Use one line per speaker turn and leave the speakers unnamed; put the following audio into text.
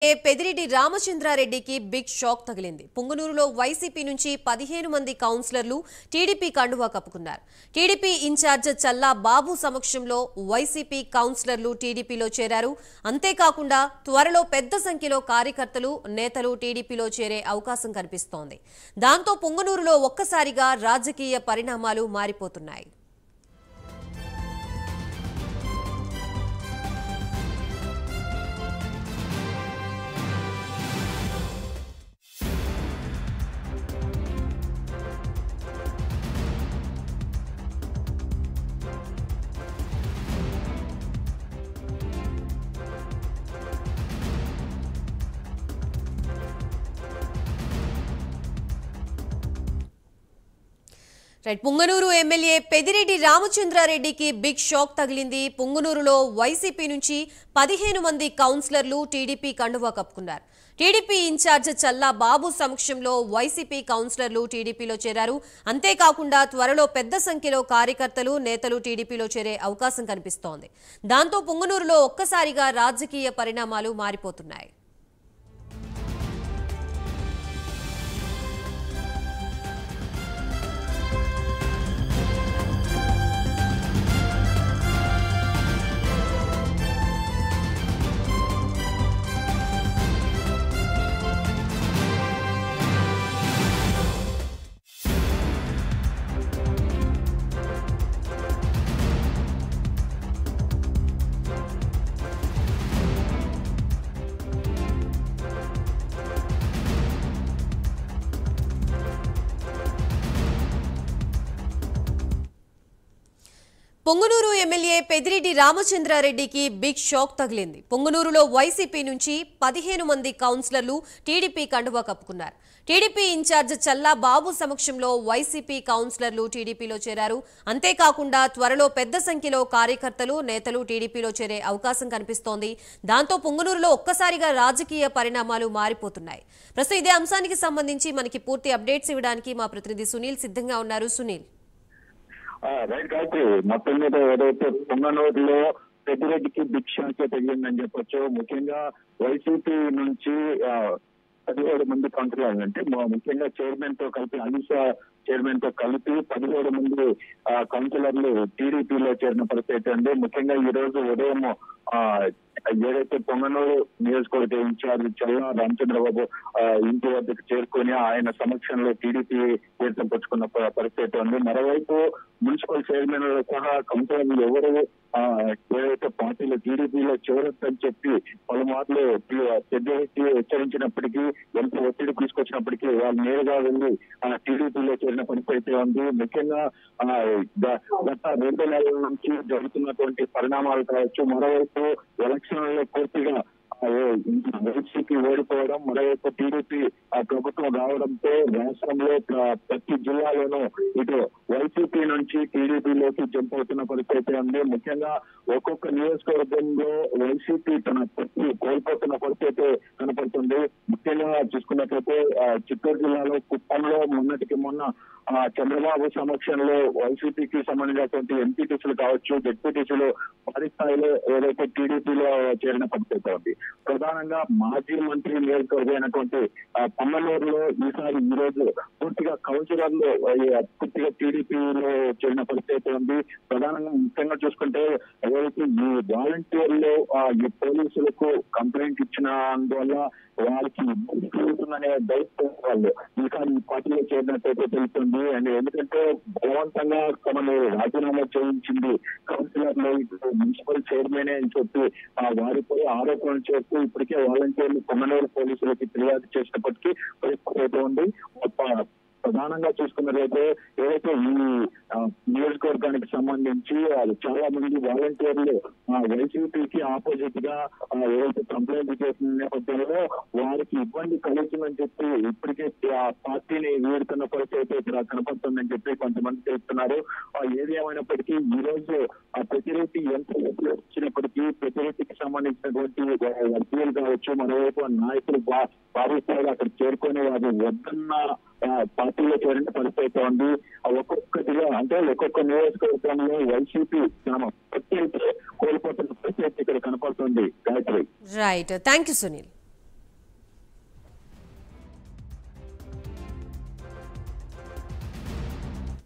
పెదిరెడ్డి రామచంద్రారెడ్డికి big shock తగిలింది. పుంగనూరులో వైసీపీ నుంచి 15 మంది కౌన్సిలర్లు టీడీపీ కండువా కప్పుకున్నారు. టీడీపీ ఇన్ఛార్జ్ చల్లా బాబు సమక్షంలో వైసీపీ కౌన్సిలర్లు టీడీపీలో చేరారు. అంతేకాకుండా త్వరలో పెద్ద సంఖ్యలో కార్యకర్తలు, నేతలు టీడీపీలో చేరే అవకాశం కనిపిస్తోంది. దాంతో పుంగనూరులో ఒక్కసారిగా రాజకీయ పరిణామాలు మారిపోతున్నాయి. పుంగనూరు ఎమ్మెల్యే పెదిరెడ్డి రామచంద్రారెడ్డికి బిగ్ షాక్ తగిలింది. పుంగనూరులో వైసీపీ నుంచి 15 మంది కౌన్సిలర్లు టీడీపీ కండువా కప్పుకున్నారు. టీడీపీ ఇన్ఛార్జ్ చల్లా బాబు సమక్షంలో వైసీపీ కౌన్సిలర్లు టీడీపీలో చేరారు. అంతేకాకుండా త్వరలో పెద్ద సంఖ్యలో కార్యకర్తలు, నేతలు టీడీపీలో చేరే అవకాశం కనిపిస్తోంది. దాంతో పుంగనూరులో ఒక్కసారిగా రాజకీయ పరిణామాలు మారిపోతున్నాయి. పొంగనూరు ఎమ్మెల్యే పెదిరెడ్డి రామచంద్రారెడ్డికి బిగ్ షాక్ తగిలింది. పొంగనూరులో వైసీపీ నుంచి 15 మంది కౌన్సిలర్లు టీడీపీ కండువా కప్పుకున్నారు. టీడీపీ ఇన్ఛార్జ్ చల్లా బాబు సమక్షంలో వైసీపీ కౌన్సిలర్లు టీడీపీలో చేరారు. అంతేకాకుండా త్వరలో పెద్ద సంఖ్యలో కార్యకర్తలు, నేతలు టీడీపీలో చేరే అవకాశం కనిపిస్తోంది. దాంతో పొంగనూరులో ఒక్కసారిగా రాజకీయ పరిణామాలు మారిపోతున్నాయి. ప్రస్తుతం ఇదే అంశానికి సంబంధించి మనకి పూర్తి అప్డేట్స్ ఇవ్వడానికి మా ప్రతినిధి సునీల్ సిద్ధంగా ఉన్నారు. సునీల్,
రైట్ కాబట్టి మొత్తం మీద ఏదైతే పొంగనూరులో పెద్దిరెడ్డికి బిగ్ షాక్ తగిలిందని చెప్పొచ్చు. ముఖ్యంగా వైసీపీ నుంచి 17 మంది కౌన్సిలర్లు, అంటే ముఖ్యంగా చైర్మన్ తో కలిపి అలీషా చైర్మన్ తో కలిపి 17 మంది కౌన్సిలర్లు టీడీపీలో చేరిన పరిస్థితి ఉంది. ముఖ్యంగా ఈ రోజు ఉదయం ఏదైతే పొంగనూరు నియోజకవర్గ ఇన్ఛార్జ్ చల్లా రామచంద్రబాబు ఇంటి వద్దకు చేరుకుని ఆయన సమక్షంలో టీడీపీ తీర్థపుచ్చుకున్న పరిస్థితి ఉంది. మరోవైపు మున్సిపల్ చైర్మన్ సహా కౌన్సిలర్లు ఎవరు ఏదైతే పార్టీలో టీడీపీలో చేరొద్దని చెప్పి పలుమార్లు పెద్దెత్తి హెచ్చరించినప్పటికీ, ఎంత ఒత్తిడి తీసుకొచ్చినప్పటికీ వాళ్ళు నేరుగా వెళ్లి టీడీపీలో చేరిన పరిస్థితి ఉంది. ముఖ్యంగా గత 2 నెలల నుంచి జరుగుతున్నటువంటి పరిణామాలు కావచ్చు, మరోవైపు ఎలక్షన్లలో పూర్తిగా వైసీపీ ఓడిపోవడం, మరోవైపు టీడీపీ ప్రభుత్వం రావడంతో రాష్ట్రంలో ప్రతి జిల్లాలోనూ ఇటు వైసీపీ నుంచి టీడీపీలోకి జంప్ అవుతున్న పరిస్థితి ఉంది. ముఖ్యంగా ఒక్కొక్క నియోజకవర్గంలో వైసీపీ తన శక్తి కోల్పోతున్న పరిస్థితి కనపడుతుంది. ముఖ్యంగా చూసుకున్నట్లయితే చిత్తూరు జిల్లాలో కుప్పంలో మొన్నటికి మొన్న చంద్రబాబు సమక్షంలో వైసీపీకి సంబంధించినటువంటి ఎంపీటీసీలు కావచ్చు, జెడ్పీటీసీలు భారీ స్థాయిలో ఏదైతే టీడీపీలో చేరిన పరిస్థితి ఉంది. ప్రధానంగా మాజీ మంత్రి నియోజకవర్గం అయినటువంటి పొంగనూరులో ఈ రోజు పూర్తిగా కౌన్సిలర్లు పూర్తిగా టీడీపీలో చేరిన పరిస్థితి ఉంది. ప్రధానంగా ముఖ్యంగా చూసుకుంటే ఏదైతే ఈ వాలంటీర్లు ఈ పోలీసులకు కంప్లైంట్ ఇచ్చిన అందువల్ల వారికి ఇబ్బంది కలుగుతుందనే డౌట్ వాళ్ళు ఇంకా ఈ పార్టీలో చేరినట్టయితే తెలుస్తుంది. అండ్ ఎందుకంటే బలవంతంగా తమను రాజీనామా చేయించింది కౌన్సిలర్లు, మున్సిపల్ చైర్మన్ అని చెప్పి వారిపై ఆరోపణలు చేస్తూ ఇప్పటికే వాలంటీర్లు పొంగనూరు పోలీసులకి ఫిర్యాదు చేసినప్పటికీ పరిస్థితి ఉంది. ప్రధానంగా చూసుకున్నట్లయితే ఏదైతే ఈ నియోజకవర్గానికి సంబంధించి చాలా మంది వాలంటీర్లు వైసీపీకి ఆపోజిట్ గా ఏదైతే కంప్లైంట్ చేసిన నేపథ్యంలో వారికి ఇబ్బంది కలుగుతుందని చెప్పి ఇప్పటికే పార్టీని వీడుతున్న పరిస్థితి ఇక్కడ కనపడుతుందని చెప్పి కొంతమంది తెలుస్తున్నారు. ఏది ఏమైనప్పటికీ ఈ రోజు పెద్దిరెడ్డి ఎంత వచ్చినప్పటికీ పెద్దిరెడ్డికి సంబంధించినటువంటి వర్గీయులు కావచ్చు, మరోవైపు నాయకులు భారీ స్థాయిలో అక్కడ చేరుకుని వారు వద్దన్న పార్టీలో చేరిన పరిస్థితి ఉంది. ఒక్కొక్కటిగా అంటే ఒక్కొక్క నియోజకవర్గంలో వైసీపీ కోల్పోతున్న పరిస్థితి ఇక్కడ కనపడుతుంది. Gayatri,
right, thank you Sunil.